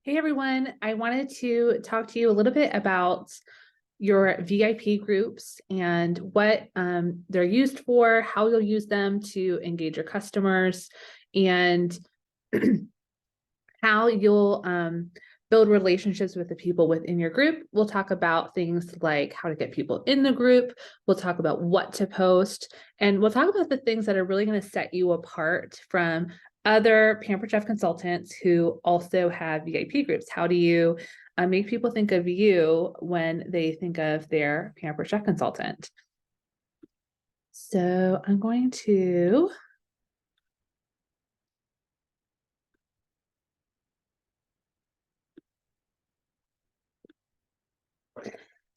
Hey everyone, I wanted to talk to you a little bit about your VIP groups and what they're used for, how you'll use them to engage your customers, and how you'll build relationships with the people within your group. We'll talk about things like how to get people in the group. We'll talk about what to post, and we'll talk about the things that are really going to set you apart from other Pampered Chef consultants who also have VIP groups. How do you make people think of you when they think of their Pampered Chef consultant? So I'm going to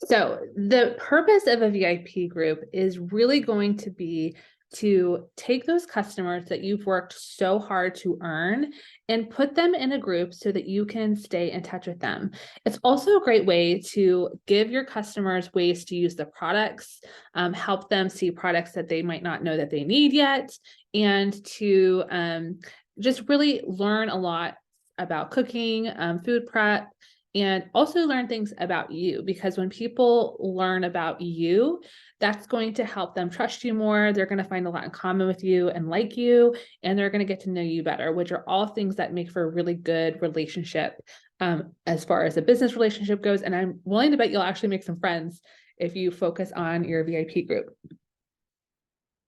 So the purpose of a VIP group is really going to be to take those customers that you've worked so hard to earn and put them in a group so that you can stay in touch with them. It's also a great way to give your customers ways to use the products, help them see products that they might not know that they need yet, and to just really learn a lot about cooking, food prep, and also learn things about you, because when people learn about you, that's going to help them trust you more. They're going to find a lot in common with you and like you, and they're going to get to know you better, which are all things that make for a really good relationship as far as a business relationship goes. And I'm willing to bet you'll actually make some friends if you focus on your VIP group.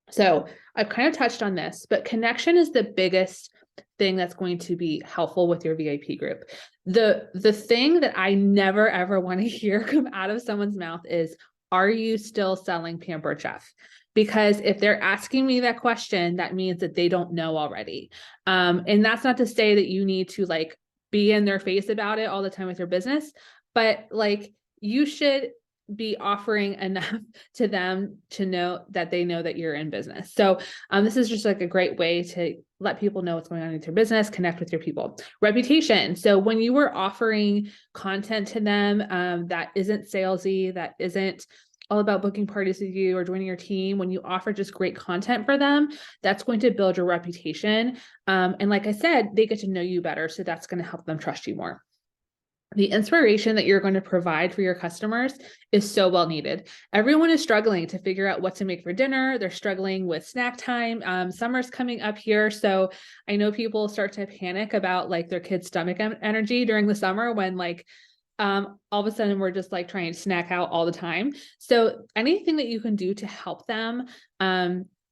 So I've kind of touched on this, but connection is the biggest thing that's going to be helpful with your VIP group. The thing that I never ever want to hear come out of someone's mouth is, are you still selling Pampered Chef? Because if they're asking me that question, that means that they don't know already. And that's not to say that you need to like be in their face about it all the time with your business, but like you should be offering enough to them to know that they know that you're in business. So this is just like a great way to let people know what's going on with your business, connect with your people. Reputation. So when you were offering content to them that isn't salesy, that isn't all about booking parties with you or joining your team, when you offer just great content for them, that's going to build your reputation. And like I said, they get to know you better. So that's going to help them trust you more. The inspiration that you're going to provide for your customers is so well needed. Everyone is struggling to figure out what to make for dinner. They're struggling with snack time. Summer's coming up here. So I know people start to panic about like their kids' stomach energy during the summer when like all of a sudden we're just like trying to snack out all the time. So anything that you can do to help them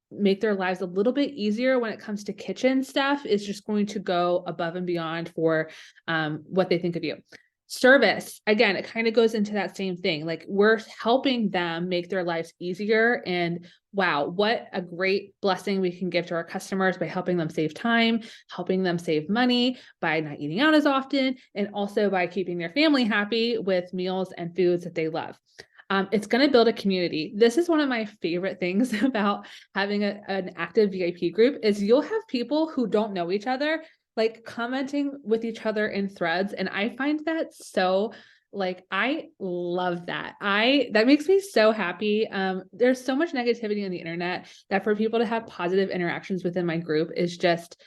make their lives a little bit easier when it comes to kitchen stuff is just going to go above and beyond for what they think of you. Service, again, it kind of goes into that same thing. Like we're helping them make their lives easier. And wow, what a great blessing we can give to our customers by helping them save time, helping them save money by not eating out as often, and also by keeping their family happy with meals and foods that they love. It's going to build a community. This is one of my favorite things about having an active VIP group is you'll have people who don't know each other like commenting with each other in threads. And I find that so like, I love that. That makes me so happy. There's so much negativity on the internet that for people to have positive interactions within my group is just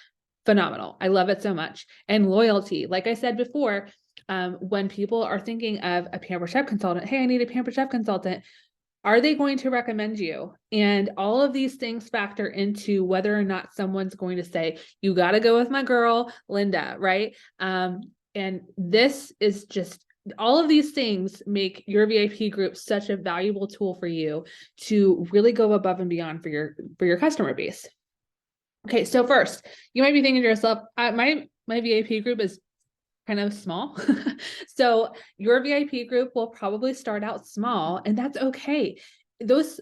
phenomenal. I love it so much. And loyalty, like I said before, when people are thinking of a Pampered Chef consultant, hey, I need a Pampered Chef consultant. Are they going to recommend you? And all of these things factor into whether or not someone's going to say, you got to go with my girl, Linda, right? And this is just, all of these things make your VIP group such a valuable tool for you to really go above and beyond for your customer base. Okay, so first, you might be thinking to yourself, my VIP group is kind of small. So your VIP group will probably start out small, and that's okay. Those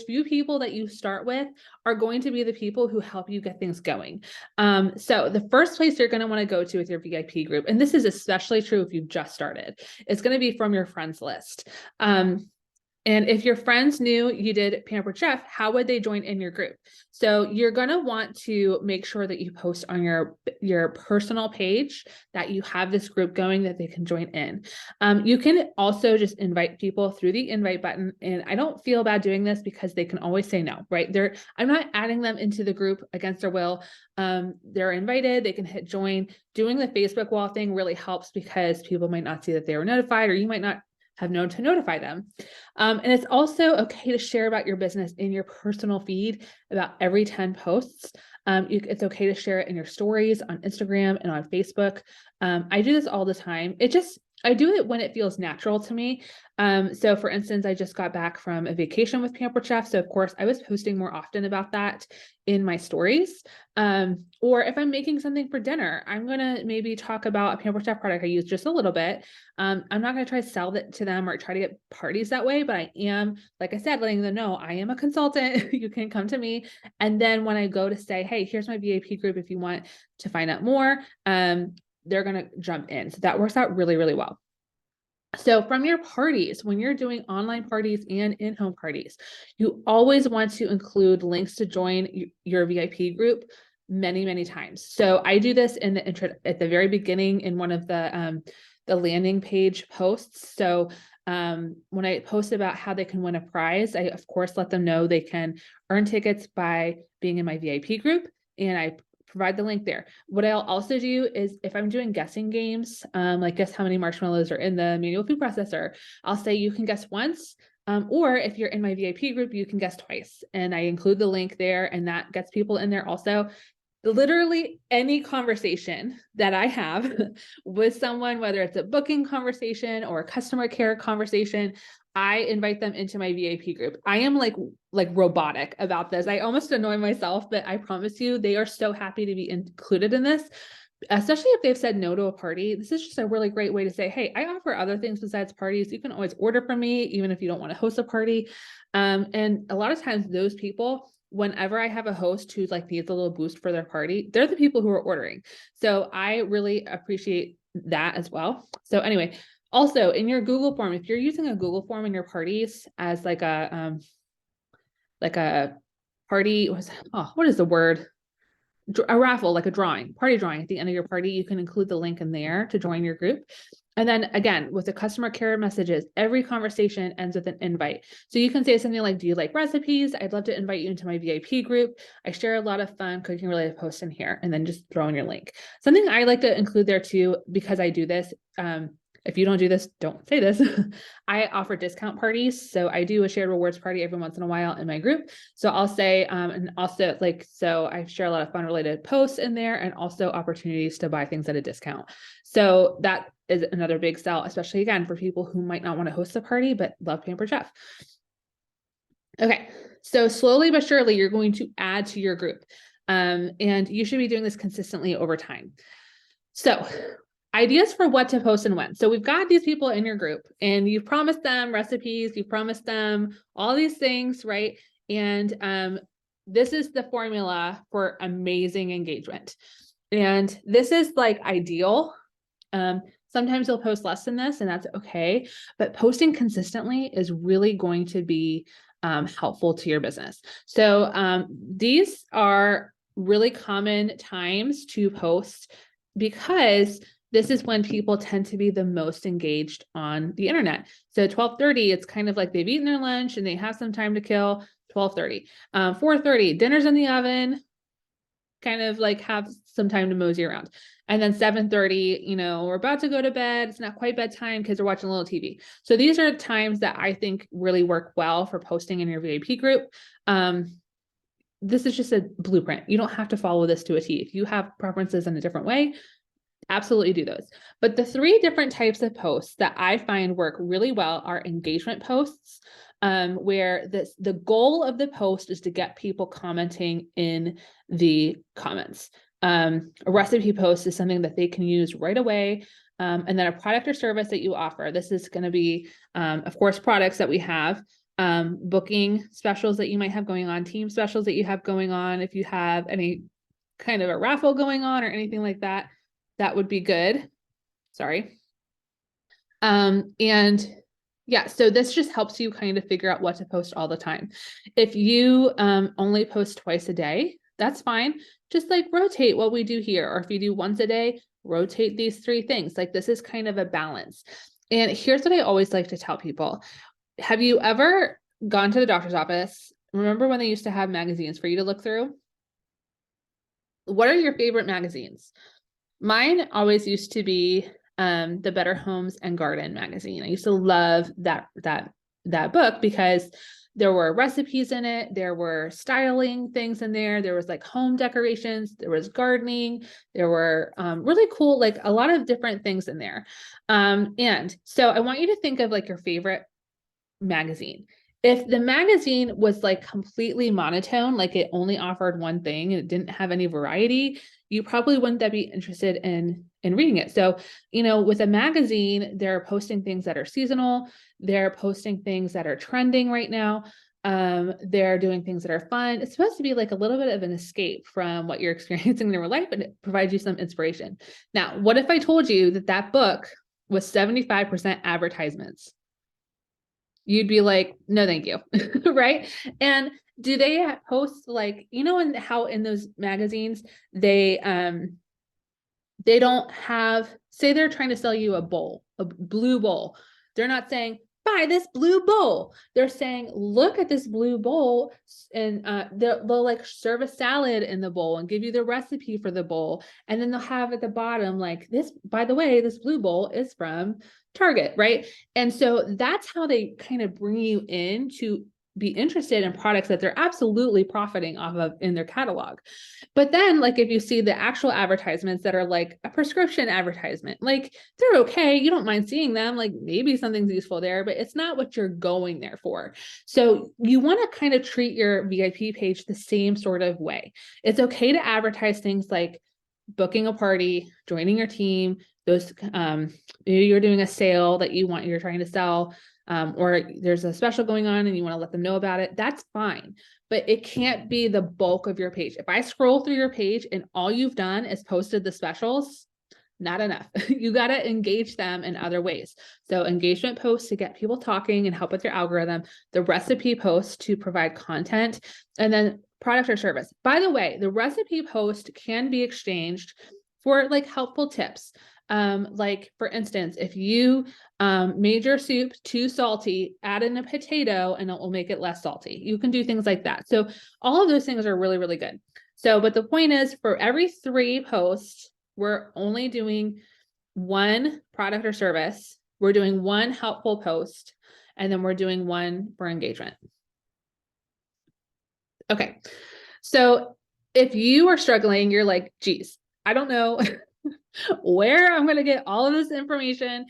few people that you start with are going to be the people who help you get things going. So the first place you're going to want to go to with your VIP group, and this is especially true if you've just started, it's going to be from your friends list. And if your friends knew you did Pampered Chef, how would they join in your group? So you're going to want to make sure that you post on your personal page that you have this group going that they can join in. You can also just invite people through the invite button. And I don't feel bad doing this because they can always say no, right? I'm not adding them into the group against their will. They're invited, they can hit join. Doing the Facebook wall thing really helps because people might not see that they were notified, or you might not have known to notify them. And it's also okay to share about your business in your personal feed about every 10 posts. It's okay to share it in your stories on Instagram and on Facebook. I do this all the time. I do it when it feels natural to me. So for instance, I just got back from a vacation with Pampered Chef. So of course I was posting more often about that in my stories. Or if I'm making something for dinner, I'm going to maybe talk about a Pampered Chef product I use just a little bit. I'm not going to try to sell that to them or try to get parties that way, but I am, like I said, letting them know I am a consultant. You can come to me. And then when I go to say, hey, here's my VIP group if you want to find out more, they're going to jump in. So that works out really, really well. So from your parties, when you're doing online parties and in-home parties, you always want to include links to join your VIP group many, many times. So I do this in the intro at the very beginning in one of the landing page posts. So when I post about how they can win a prize, I of course let them know they can earn tickets by being in my VIP group, and I provide the link there. What I'll also do is if I'm doing guessing games, like guess how many marshmallows are in the manual food processor, I'll say you can guess once, or if you're in my VIP group, you can guess twice. And I include the link there, and that gets people in there also. Literally any conversation that I have with someone, whether it's a booking conversation or a customer care conversation, I invite them into my VIP group. I am like robotic about this. I almost annoy myself, but I promise you, they are so happy to be included in this, especially if they've said no to a party. This is just a really great way to say, hey, I offer other things besides parties. You can always order from me, even if you don't want to host a party. And a lot of times those people, whenever I have a host who's like needs a little boost for their party, they're the people who are ordering. So I really appreciate that as well. So anyway, also in your Google form, if you're using a Google form in your parties as like a party, what is the word? A raffle, like a party drawing at the end of your party, you can include the link in there to join your group. And then again, with the customer care messages, every conversation ends with an invite. So you can say something like, do you like recipes? I'd love to invite you into my VIP group. I share a lot of fun cooking related posts in here, and then just throw in your link. Something I like to include there too, because I do this, if you don't do this, don't say this. I offer discount parties. So I do a shared rewards party every once in a while in my group. So I'll say, and also so I share a lot of fun related posts in there, and also opportunities to buy things at a discount. So that is another big sell, especially again, for people who might not want to host a party, but love Pampered Chef. Okay. So slowly but surely, you're going to add to your group. And you should be doing this consistently over time. So ideas for what to post and when. So we've got these people in your group, and you've promised them recipes, you've promised them all these things, right? And this is the formula for amazing engagement. And this is like ideal. Sometimes you'll post less than this, and that's okay. But posting consistently is really going to be helpful to your business. So these are really common times to post, because this is when people tend to be the most engaged on the internet. So 12:30, it's kind of like they've eaten their lunch and they have some time to kill. 12:30, 4:30, dinner's in the oven, kind of like have some time to mosey around. And then 7:30, we're about to go to bed. It's not quite bedtime, kids are watching a little TV. So these are times that I think really work well for posting in your VIP group. This is just a blueprint. You don't have to follow this to a T. If you have preferences in a different way, absolutely do those. But the 3 different types of posts that I find work really well are engagement posts, where the goal of the post is to get people commenting in the comments. A recipe post is something that they can use right away. And then a product or service that you offer. This is going to be, of course, products that we have, booking specials that you might have going on, team specials that you have going on. If you have any kind of a raffle going on or anything like that, that would be good. Sorry. And Yeah, so this just helps you kind of figure out what to post all the time. If you only post twice a day, that's fine. Just like rotate what we do here. Or if you do once a day, rotate these three things. Like this is kind of a balance. And here's what I always like to tell people. Have you ever gone to the doctor's office? Remember when they used to have magazines for you to look through? What are your favorite magazines? Mine always used to be the Better Homes and Garden magazine. I used to love that book because there were recipes in it, there were styling things in there was like home decorations, there was gardening, there were really cool, like a lot of different things in there. And so I want you to think of like your favorite magazine. If the magazine was like completely monotone, like it only offered one thing and it didn't have any variety, you probably wouldn't be interested in reading it. So, with a magazine, they're posting things that are seasonal, they're posting things that are trending right now. They're doing things that are fun. It's supposed to be like a little bit of an escape from what you're experiencing in your life, and it provides you some inspiration. Now, what if I told you that book was 75% advertisements? You'd be like, no, thank you. Right. And do they post like, and how in those magazines, they don't have, say they're trying to sell you a bowl, a blue bowl. They're not saying, buy this blue bowl. They're saying, look at this blue bowl, and they'll like serve a salad in the bowl and give you the recipe for the bowl. And then they'll have at the bottom, like this, by the way, this blue bowl is from Target, right? And so that's how they kind of bring you in to be interested in products that they're absolutely profiting off of in their catalog. But then, like, if you see the actual advertisements that are like a prescription advertisement, like they're okay. You don't mind seeing them. Like maybe something's useful there, but it's not what you're going there for. So you want to kind of treat your VIP page the same sort of way. It's okay to advertise things like booking a party, joining your team, those maybe you're doing a sale that you're trying to sell, or there's a special going on and you want to let them know about it. That's fine, but it can't be the bulk of your page. If I scroll through your page and all you've done is posted the specials, not enough. You got to engage them in other ways. So engagement posts to get people talking and help with your algorithm, the recipe posts to provide content, and then product or service. By the way, the recipe post can be exchanged for like helpful tips. Like for instance, if you made your soup too salty, add in a potato and it will make it less salty. You can do things like that. So all of those things are really, really good. So, but the point is, for every 3 posts, we're only doing 1 product or service. We're doing 1 helpful post, and then we're doing 1 for engagement. Okay. So if you are struggling, you're like, geez, I don't know where I'm going to get all of this information.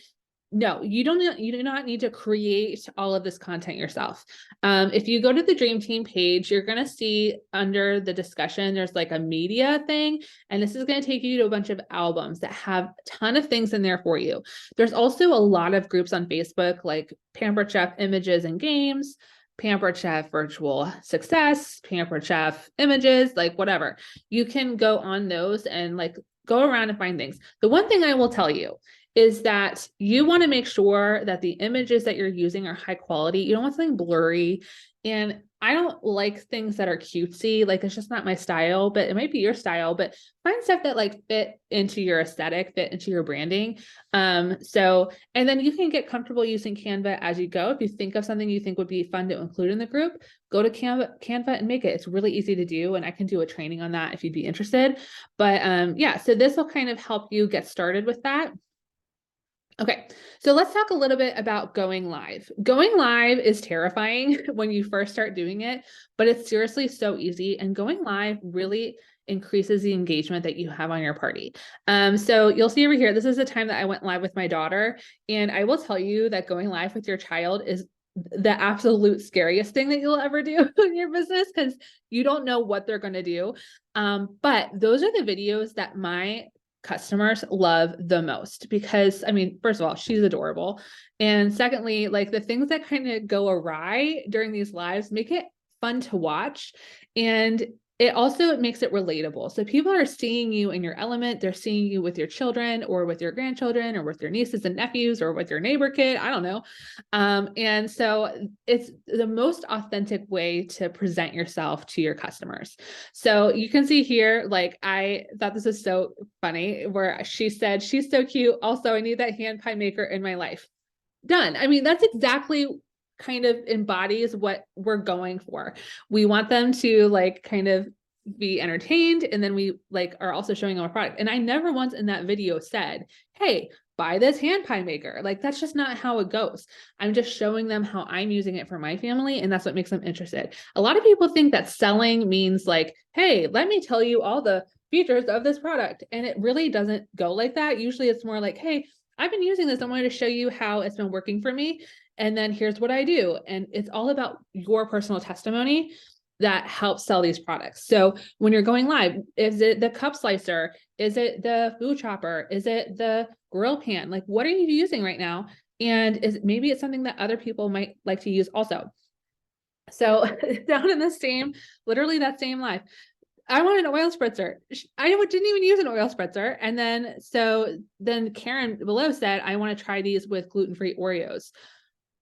No, you do not need to create all of this content yourself. If you go to the Dream Team page, you're going to see under the discussion, there's like a media thing, and this is going to take you to a bunch of albums that have a ton of things in there for you. There's also a lot of groups on Facebook, like Pampered Chef Images and Games, Pampered Chef Virtual Success, Pampered Chef Images, like whatever. You can go on those and like go around and find things. The one thing I will tell you is that you want to make sure that the images that you're using are high quality. You don't want something blurry. And I don't like things that are cutesy. Like it's just not my style, but it might be your style, but find stuff that like fit into your aesthetic, fit into your branding. And then you can get comfortable using Canva as you go. If you think of something you think would be fun to include in the group, go to Canva and make it. It's really easy to do. And I can do a training on that if you'd be interested. But yeah, so this will kind of help you get started with that. Okay, so let's talk a little bit about going live. Going live is terrifying when you first start doing it, but it's seriously so easy. And going live really increases the engagement that you have on your party. So you'll see over here, this is the time that I went live with my daughter. And I will tell you that going live with your child is the absolute scariest thing that you'll ever do in your business, because you don't know what they're going to do. But those are the videos that my customers love the most, because I mean, first of all, she's adorable. And secondly, like the things that kind of go awry during these lives make it fun to watch. And it also makes it relatable. So people are seeing you in your element. They're seeing you with your children or with your grandchildren or with your nieces and nephews or with your neighbor kid. I don't know. And so it's the most authentic way to present yourself to your customers. So you can see here, like, I thought this is so funny where she said, she's so cute. Also, I need that hand pie maker in my life. Done. I mean, that's exactly kind of embodies what we're going for. We want them to like kind of be entertained, and then we like are also showing them a product. And I never once in that video said, hey, buy this hand pie maker. Like, that's just not how it goes. I'm just showing them how I'm using it for my family, and that's what makes them interested. A lot of people think that selling means like, hey, let me tell you all the features of this product. And it really doesn't go like that. Usually it's more like, hey, I've been using this. I wanted to show you how it's been working for me. And then here's what I do. And it's all about your personal testimony that helps sell these products. So when you're going live, is it the cup slicer? Is it the food chopper? Is it the grill pan? Like, what are you using right now? And maybe it's something that other people might like to use also. So down in the same, literally that same live, I want an oil spritzer. I didn't even use an oil spritzer. And then Karen below said, I want to try these with gluten-free Oreos.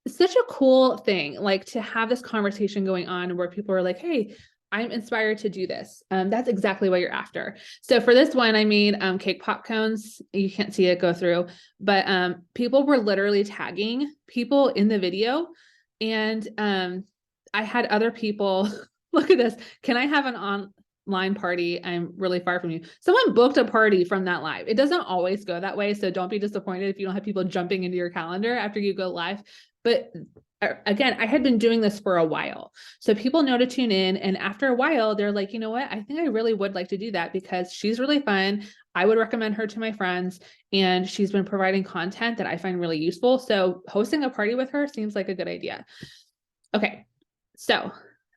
It's such a cool thing, like to have this conversation going on where people are like, hey, I'm inspired to do this. That's exactly what you're after. So for this one, I made cake pop cones. You can't see it go through, but people were literally tagging people in the video. And I had other people, look at this. Can I have an online party? I'm really far from you. Someone booked a party from that live. It doesn't always go that way. So don't be disappointed if you don't have people jumping into your calendar after you go live. But again, I had been doing this for a while. So people know to tune in. And after a while, they're like, you know what? I think I really would like to do that because she's really fun. I would recommend her to my friends. And she's been providing content that I find really useful. So hosting a party with her seems like a good idea. Okay. So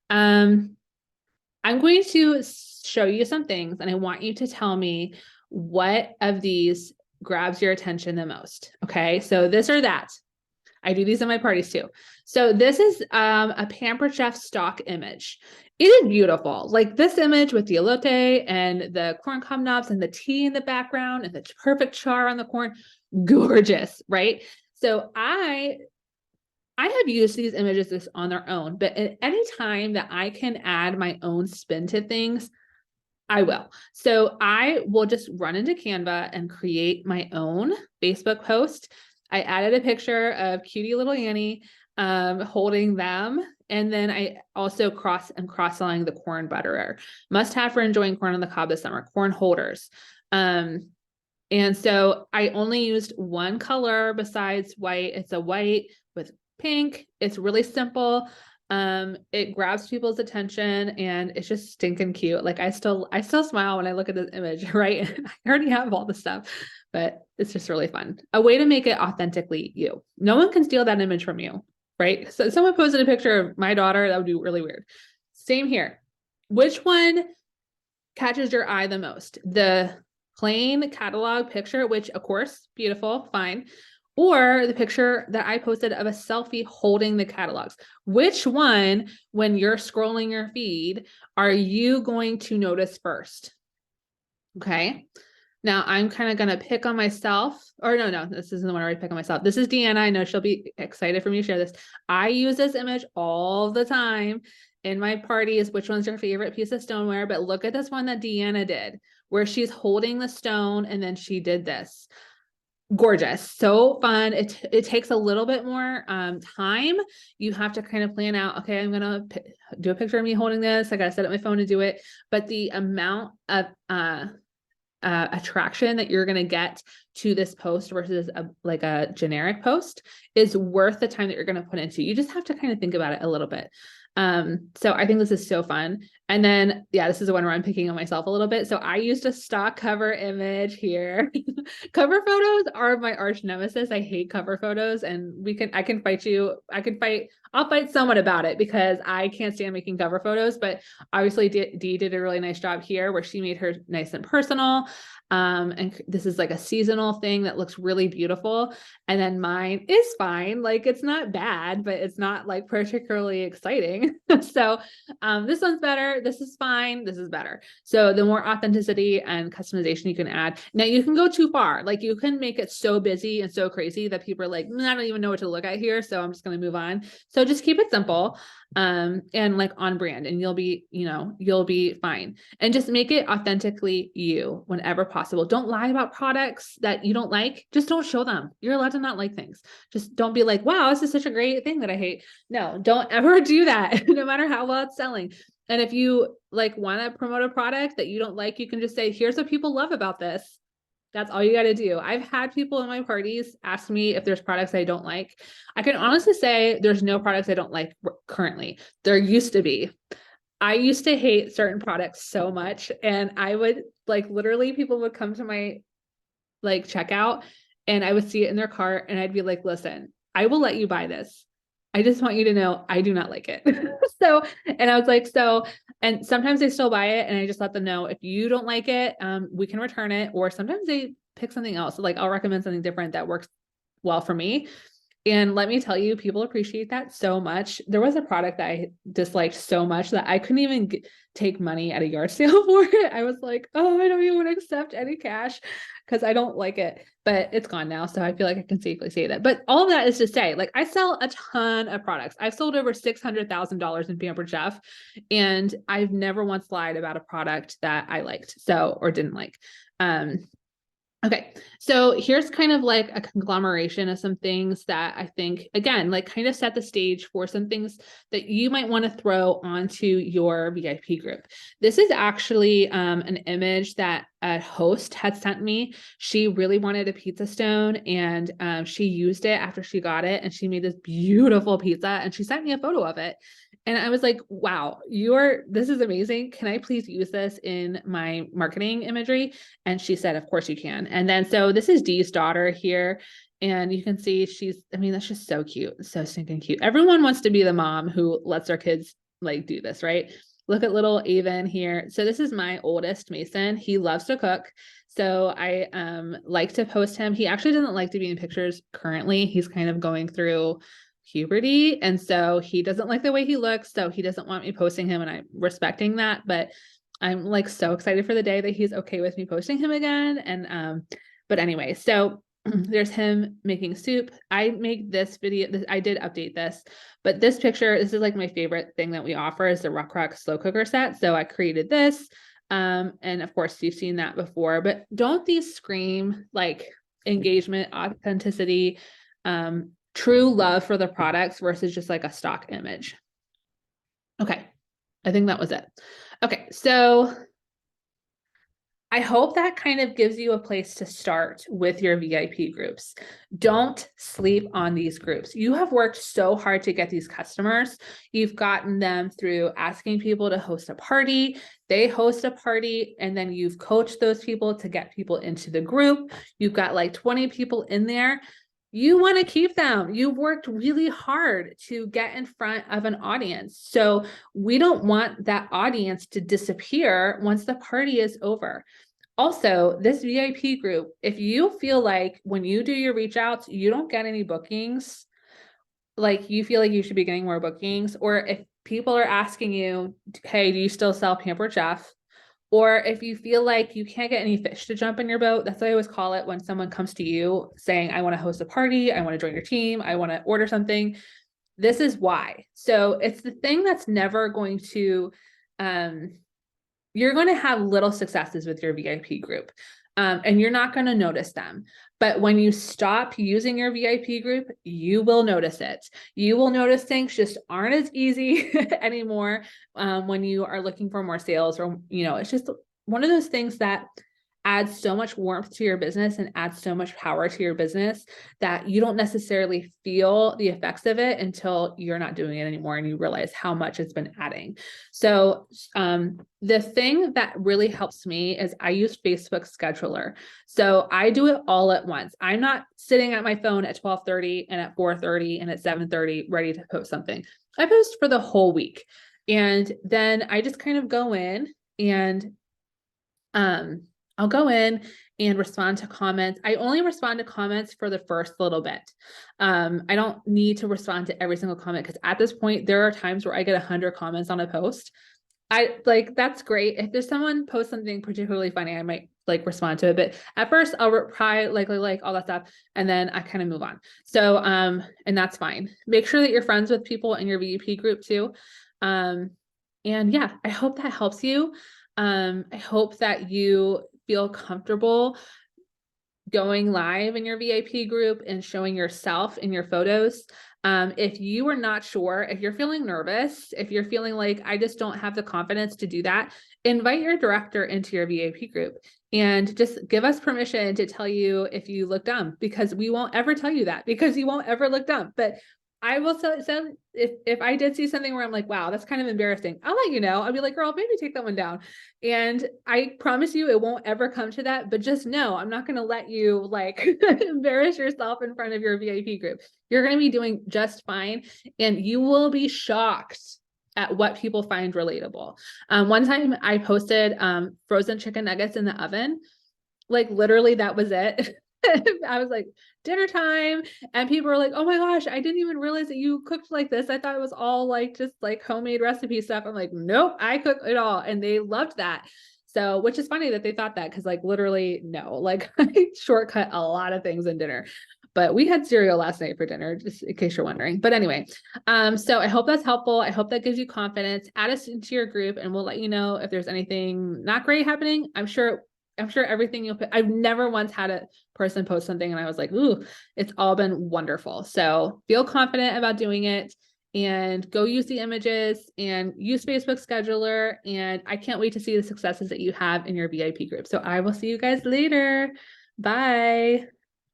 I'm going to show you some things, and I want you to tell me what of these grabs your attention the most. Okay. So this or that. I do these in my parties too. So this is a Pampered Chef stock image. It is beautiful. Like this image with the elote and the corn cob knobs and the tea in the background and the perfect char on the corn. Gorgeous, right? So I have used these images just on their own, but at any time that I can add my own spin to things, I will. So I will just run into Canva and create my own Facebook post. I added a picture of cutie little Annie holding them. And then I also am cross-selling the corn butterer. Must have for enjoying corn on the cob this summer, corn holders. And so I only used one color besides white. It's a white with pink. It's really simple. It grabs people's attention and it's just stinking cute. Like I still smile when I look at this image, right? I already have all the stuff, but it's just really fun. A way to make it authentically you. No one can steal that image from you, right? So someone posted a picture of my daughter, that would be really weird. Same here. Which one catches your eye the most? The plain catalog picture, which of course, beautiful, fine. Or the picture that I posted of a selfie holding the catalogs. Which one, when you're scrolling your feed, are you going to notice first? Okay. Now I'm kind of going to pick on myself, or no, this isn't the one I already pick on myself. This is Deanna. I know she'll be excited for me to share this. I use this image all the time in my parties. Which one's your favorite piece of stoneware? But look at this one that Deanna did, where she's holding the stone and then she did this. Gorgeous. So fun. It takes a little bit more time. You have to kind of plan out, okay, I'm going to do a picture of me holding this. I got to set up my phone to do it. But the amount of attraction that you're going to get to this post versus like a generic post is worth the time that you're going to put into. You just have to kind of think about it a little bit. So I think this is so fun. And then, yeah, this is the one where I'm picking on myself a little bit. So I used a stock cover image here. Cover photos are my arch nemesis. I hate cover photos, and I'll fight someone about it because I can't stand making cover photos, but obviously Dee did a really nice job here where she made her nice and personal. And this is like a seasonal thing that looks really beautiful. And then mine is fine. Like it's not bad, but it's not like particularly exciting. everything. So this one's better. This is fine. This is better. So the more authenticity and customization you can add. Now you can go too far. Like you can make it so busy and so crazy that people are like, I don't even know what to look at here. So I'm just going to move on. So just keep it simple and like on brand, and you'll be fine. And just make it authentically you whenever possible. Don't lie about products that you don't like. Just don't show them. You're allowed to not like things. Just don't be like, wow, this is such a great thing that I hate. No, don't ever do that, no matter how well it's selling. And if you like want to promote a product that you don't like, you can just say, here's what people love about this. That's all you got to do. I've had people in my parties ask me if there's products I don't like. I can honestly say there's no products I don't like currently. There used to be. I used to hate certain products so much, and I would like literally people would come to my like checkout and I would see it in their cart and I'd be like, listen, I will let you buy this. I just want you to know I do not like it. So, and I was like, and sometimes they still buy it and I just let them know if you don't like it, we can return it. Or sometimes they pick something else. Like I'll recommend something different that works well for me. And let me tell you, people appreciate that so much. There was a product that I disliked so much that I couldn't even take money at a yard sale for it. I was like, oh, I don't even want to accept any cash because I don't like it, but it's gone now. So I feel like I can safely say that. But all of that is to say, like, I sell a ton of products. I've sold over $600,000 in Pampered Chef, and I've never once lied about a product that I liked, or didn't like. Okay, so here's kind of like a conglomeration of some things that I think, again, like kind of set the stage for some things that you might want to throw onto your VIP group. This is actually an image that a host had sent me. She really wanted a pizza stone, and she used it after she got it, and she made this beautiful pizza, and she sent me a photo of it. And I was like, wow, this is amazing. Can I please use this in my marketing imagery? And she said, of course you can. And then, so this is Dee's daughter here. And you can see that's just so cute. So stinking cute. Everyone wants to be the mom who lets their kids like do this, right? Look at little Avon here. So this is my oldest, Mason. He loves to cook. So I like to post him. He actually doesn't like to be in pictures currently. He's kind of going through puberty, and so he doesn't like the way he looks, so he doesn't want me posting him, and I'm respecting that. But I'm like so excited for the day that he's okay with me posting him again. And but anyway, so there's him making soup. I make this video, I did update this, but this picture, this is like my favorite thing that we offer, is the Rock slow cooker set. So I created this, and of course you've seen that before, but don't these scream like engagement, authenticity, true love for the products versus just like a stock image? Okay, I think that was it. Okay, so I hope that kind of gives you a place to start with your VIP groups. Don't sleep on these groups. You have worked so hard to get these customers. You've gotten them through asking people to host a party. They host a party, and then you've coached those people to get people into the group. You've got like 20 people in there. You want to keep them. You've worked really hard to get in front of an audience. So we don't want that audience to disappear once the party is over. Also, this VIP group, if you feel like when you do your reach outs, you don't get any bookings, like you feel like you should be getting more bookings, or if people are asking you, hey, do you still sell Pampered Chef? Or if you feel like you can't get any fish to jump in your boat, that's what I always call it when someone comes to you saying, I want to host a party, I want to join your team, I want to order something. This is why. So it's the thing that's never going to, you're going to have little successes with your VIP group, and you're not going to notice them. But when you stop using your VIP group, you will notice it. You will notice things just aren't as easy anymore when you are looking for more sales, or, it's just one of those things that adds so much warmth to your business and adds so much power to your business that you don't necessarily feel the effects of it until you're not doing it anymore and you realize how much it's been adding. So the thing that really helps me is I use Facebook Scheduler. So I do it all at once. I'm not sitting at my phone at 12:30 and at 4:30 and at 7:30 ready to post something. I post for the whole week. And then I just kind of go in and I'll go in and respond to comments. I only respond to comments for the first little bit. I don't need to respond to every single comment because at this point, there are times where I get 100 comments on a post. I like, that's great. If there's someone posts something particularly funny, I might like respond to it, but at first I'll reply like all that stuff, and then I kind of move on. So, and that's fine. Make sure that you're friends with people in your VEP group too. And yeah, I hope that helps you. I hope that you feel comfortable going live in your VIP group and showing yourself in your photos. If you are not sure, if you're feeling nervous, if you're feeling like I just don't have the confidence to do that, invite your director into your VIP group and just give us permission to tell you if you look dumb, because we won't ever tell you that, because you won't ever look dumb. But I will tell, so if I did see something where I'm like, wow, that's kind of embarrassing, I'll let you know. I'll be like, girl, maybe take that one down. And I promise you it won't ever come to that, but just know I'm not going to let you like embarrass yourself in front of your VIP group. You're going to be doing just fine, and you will be shocked at what people find relatable. One time I posted frozen chicken nuggets in the oven. Like literally that was it. I was like, dinner time. And people were like, oh my gosh, I didn't even realize that you cooked like this. I thought it was all like just like homemade recipe stuff. I'm like, nope, I cook it all. And they loved that. So, which is funny that they thought that, because like literally, no, like I shortcut a lot of things in dinner. But we had cereal last night for dinner, just in case you're wondering. But anyway, so I hope that's helpful. I hope that gives you confidence. Add us into your group and we'll let you know if there's anything not great happening. I'm sure everything you'll put, I've never once had a person post something and I was like, ooh, it's all been wonderful. So feel confident about doing it and go use the images and use Facebook Scheduler. And I can't wait to see the successes that you have in your VIP group. So I will see you guys later. Bye.